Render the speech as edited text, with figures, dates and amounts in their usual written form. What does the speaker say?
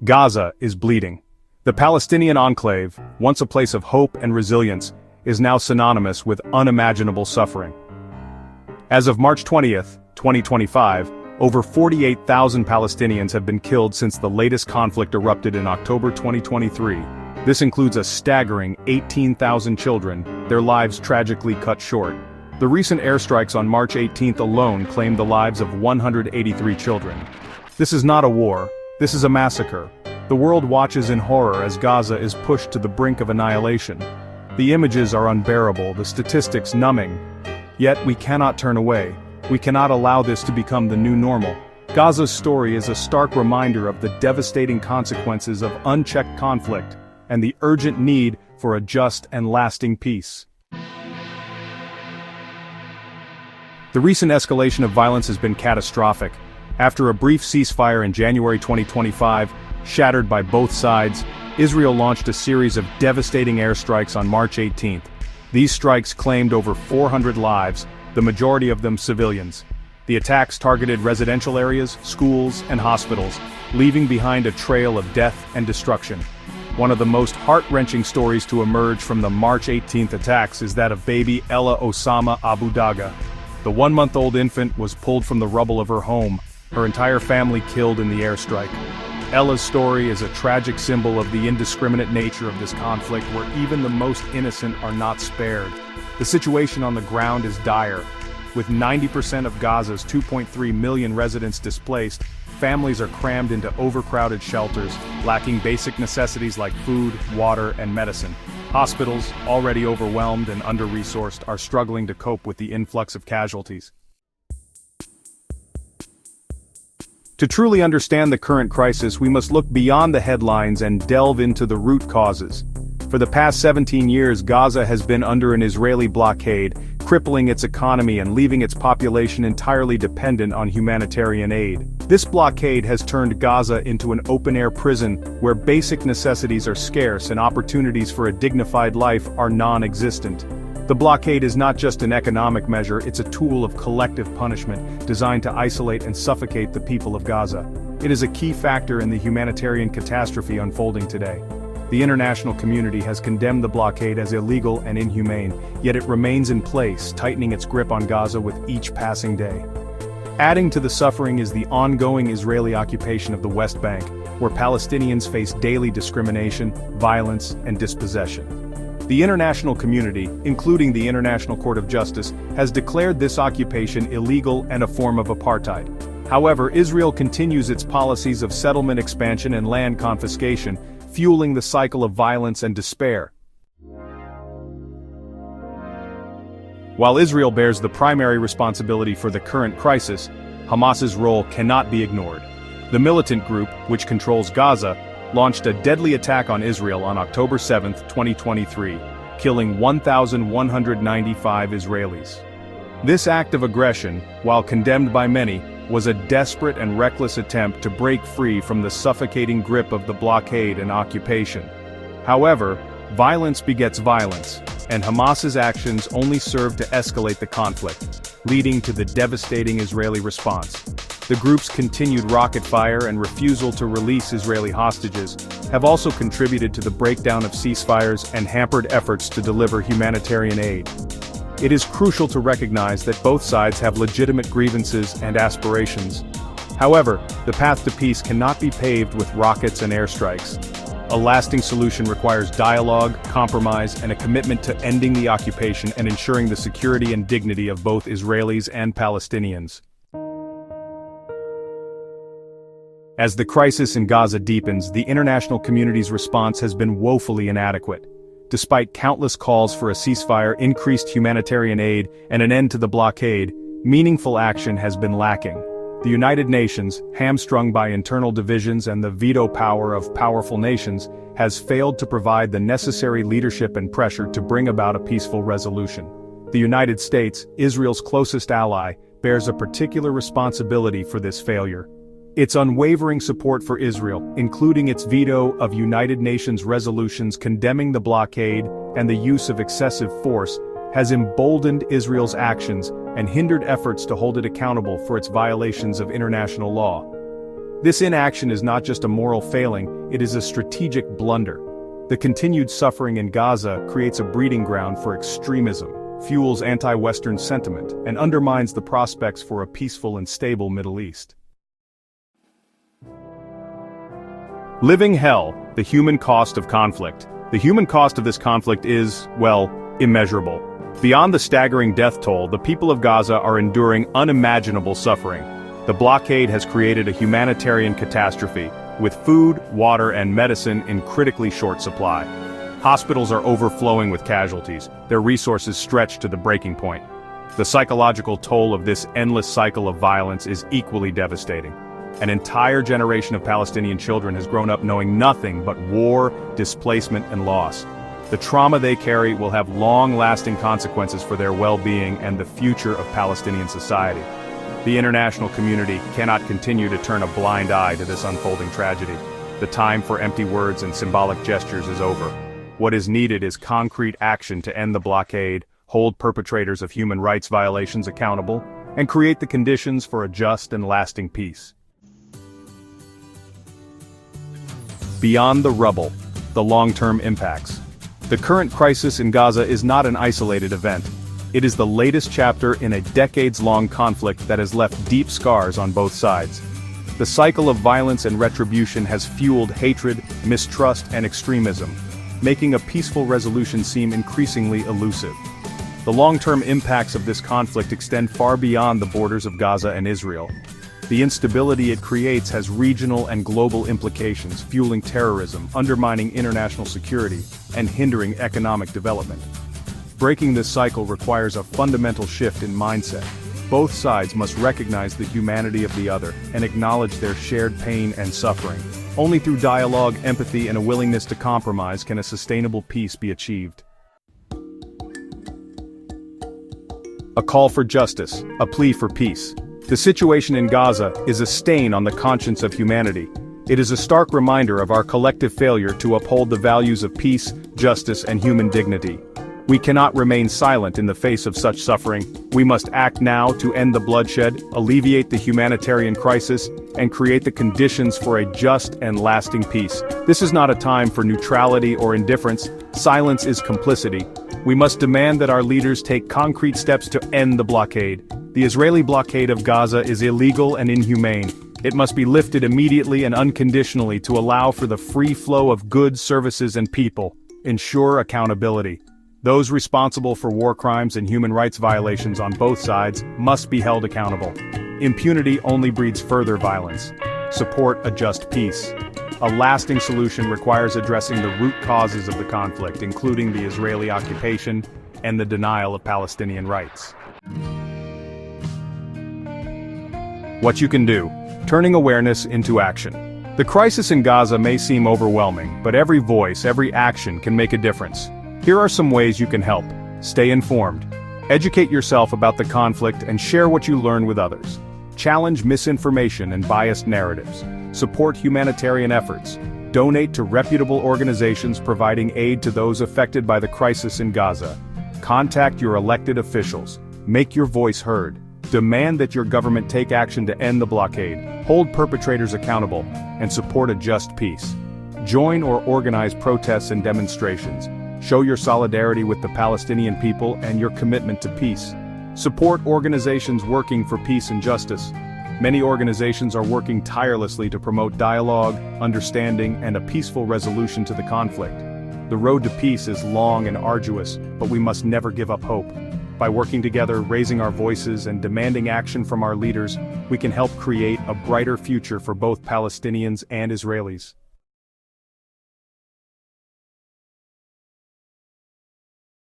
Gaza is bleeding. The Palestinian enclave, once a place of hope and resilience, is now synonymous with unimaginable suffering. As of March 20th, 2025, over 48,000 Palestinians have been killed since the latest conflict erupted in October 2023. This includes a staggering 18,000 children, their lives tragically cut short. The recent airstrikes on March 18th alone claimed the lives of 183 children. This is not a war, this is a massacre. The world watches in horror as Gaza is pushed to the brink of annihilation. The images are unbearable, the statistics numbing. Yet we cannot turn away. We cannot allow this to become the new normal. Gaza's story is a stark reminder of the devastating consequences of unchecked conflict and the urgent need for a just and lasting peace. The recent escalation of violence has been catastrophic. After a brief ceasefire in January 2025, shattered by both sides, Israel launched a series of devastating airstrikes on March 18th. These strikes claimed over 400 lives, the majority of them civilians. The attacks targeted residential areas, schools, and hospitals, leaving behind a trail of death and destruction. One of the most heart-wrenching stories to emerge from the March 18th attacks is that of baby Ella Osama Abu Daga. The 1-month-old infant was pulled from the rubble of her home, her entire family killed in the airstrike. Ella's story is a tragic symbol of the indiscriminate nature of this conflict where even the most innocent are not spared. The situation on the ground is dire. With 90% of Gaza's 2.3 million residents displaced, families are crammed into overcrowded shelters, lacking basic necessities like food, water, and medicine. Hospitals, already overwhelmed and under-resourced, are struggling to cope with the influx of casualties. To truly understand the current crisis, we must look beyond the headlines and delve into the root causes. For the past 17 years, Gaza has been under an Israeli blockade, crippling its economy and leaving its population entirely dependent on humanitarian aid. This blockade has turned Gaza into an open-air prison where basic necessities are scarce and opportunities for a dignified life are non-existent. The blockade is not just an economic measure, it's a tool of collective punishment designed to isolate and suffocate the people of Gaza. It is a key factor in the humanitarian catastrophe unfolding today. The international community has condemned the blockade as illegal and inhumane, yet it remains in place, tightening its grip on Gaza with each passing day. Adding to the suffering is the ongoing Israeli occupation of the West Bank, where Palestinians face daily discrimination, violence, and dispossession. The international community, including the International Court of Justice, has declared this occupation illegal and a form of apartheid. However, Israel continues its policies of settlement expansion and land confiscation, fueling the cycle of violence and despair. While Israel bears the primary responsibility for the current crisis, Hamas's role cannot be ignored. The militant group, which controls Gaza, launched a deadly attack on Israel on October 7, 2023, killing 1,195 Israelis. This act of aggression, while condemned by many, was a desperate and reckless attempt to break free from the suffocating grip of the blockade and occupation. However, violence begets violence, and Hamas's actions only served to escalate the conflict, leading to the devastating Israeli response. The group's continued rocket fire and refusal to release Israeli hostages have also contributed to the breakdown of ceasefires and hampered efforts to deliver humanitarian aid. It is crucial to recognize that both sides have legitimate grievances and aspirations. However, the path to peace cannot be paved with rockets and airstrikes. A lasting solution requires dialogue, compromise, and a commitment to ending the occupation and ensuring the security and dignity of both Israelis and Palestinians. As the crisis in Gaza deepens, the international community's response has been woefully inadequate. Despite countless calls for a ceasefire, increased humanitarian aid, and an end to the blockade, meaningful action has been lacking. The United Nations, hamstrung by internal divisions and the veto power of powerful nations, has failed to provide the necessary leadership and pressure to bring about a peaceful resolution. The United States, Israel's closest ally, bears a particular responsibility for this failure. Its unwavering support for Israel, including its veto of United Nations resolutions condemning the blockade and the use of excessive force, has emboldened Israel's actions and hindered efforts to hold it accountable for its violations of international law. This inaction is not just a moral failing, it is a strategic blunder. The continued suffering in Gaza creates a breeding ground for extremism, fuels anti-Western sentiment, and undermines the prospects for a peaceful and stable Middle East. Living hell, the human cost of conflict. The human cost of this conflict is, well, immeasurable. Beyond the staggering death toll, the people of Gaza are enduring unimaginable suffering. The blockade has created a humanitarian catastrophe, with food, water, and medicine in critically short supply. Hospitals are overflowing with casualties, their resources stretched to the breaking point. The psychological toll of this endless cycle of violence is equally devastating. An entire generation of Palestinian children has grown up knowing nothing but war, displacement, and loss. The trauma they carry will have long-lasting consequences for their well-being and the future of Palestinian society. The international community cannot continue to turn a blind eye to this unfolding tragedy. The time for empty words and symbolic gestures is over. What is needed is concrete action to end the blockade, hold perpetrators of human rights violations accountable, and create the conditions for a just and lasting peace. Beyond the rubble, the long-term impacts. The current crisis in Gaza is not an isolated event. It is the latest chapter in a decades-long conflict that has left deep scars on both sides. The cycle of violence and retribution has fueled hatred, mistrust, and extremism, making a peaceful resolution seem increasingly elusive. The long-term impacts of this conflict extend far beyond the borders of Gaza and Israel. The instability it creates has regional and global implications, fueling terrorism, undermining international security, and hindering economic development. Breaking this cycle requires a fundamental shift in mindset. Both sides must recognize the humanity of the other and acknowledge their shared pain and suffering. Only through dialogue, empathy, and a willingness to compromise can a sustainable peace be achieved. A call for justice, a plea for peace. The situation in Gaza is a stain on the conscience of humanity. It is a stark reminder of our collective failure to uphold the values of peace, justice, and human dignity. We cannot remain silent in the face of such suffering. We must act now to end the bloodshed, alleviate the humanitarian crisis, and create the conditions for a just and lasting peace. This is not a time for neutrality or indifference. Silence is complicity. We must demand that our leaders take concrete steps to end the blockade. The Israeli blockade of Gaza is illegal and inhumane. It must be lifted immediately and unconditionally to allow for the free flow of goods, services, and people. Ensure accountability. Those responsible for war crimes and human rights violations on both sides must be held accountable. Impunity only breeds further violence. Support a just peace. A lasting solution requires addressing the root causes of the conflict, including the Israeli occupation and the denial of Palestinian rights. What you can do: turning awareness into action. The crisis in Gaza may seem overwhelming, but every voice, every action can make a difference. Here are some ways you can help. Stay informed. Educate yourself about the conflict and share what you learn with others. Challenge misinformation and biased narratives. Support humanitarian efforts. Donate to reputable organizations providing aid to those affected by the crisis in Gaza. Contact your elected officials. Make your voice heard. Demand that your government take action to end the blockade, hold perpetrators accountable, and support a just peace. Join or organize protests and demonstrations. Show your solidarity with the Palestinian people and your commitment to peace. Support organizations working for peace and justice. Many organizations are working tirelessly to promote dialogue, understanding, and a peaceful resolution to the conflict. The road to peace is long and arduous, but we must never give up hope. By working together, raising our voices, and demanding action from our leaders, we can help create a brighter future for both Palestinians and Israelis.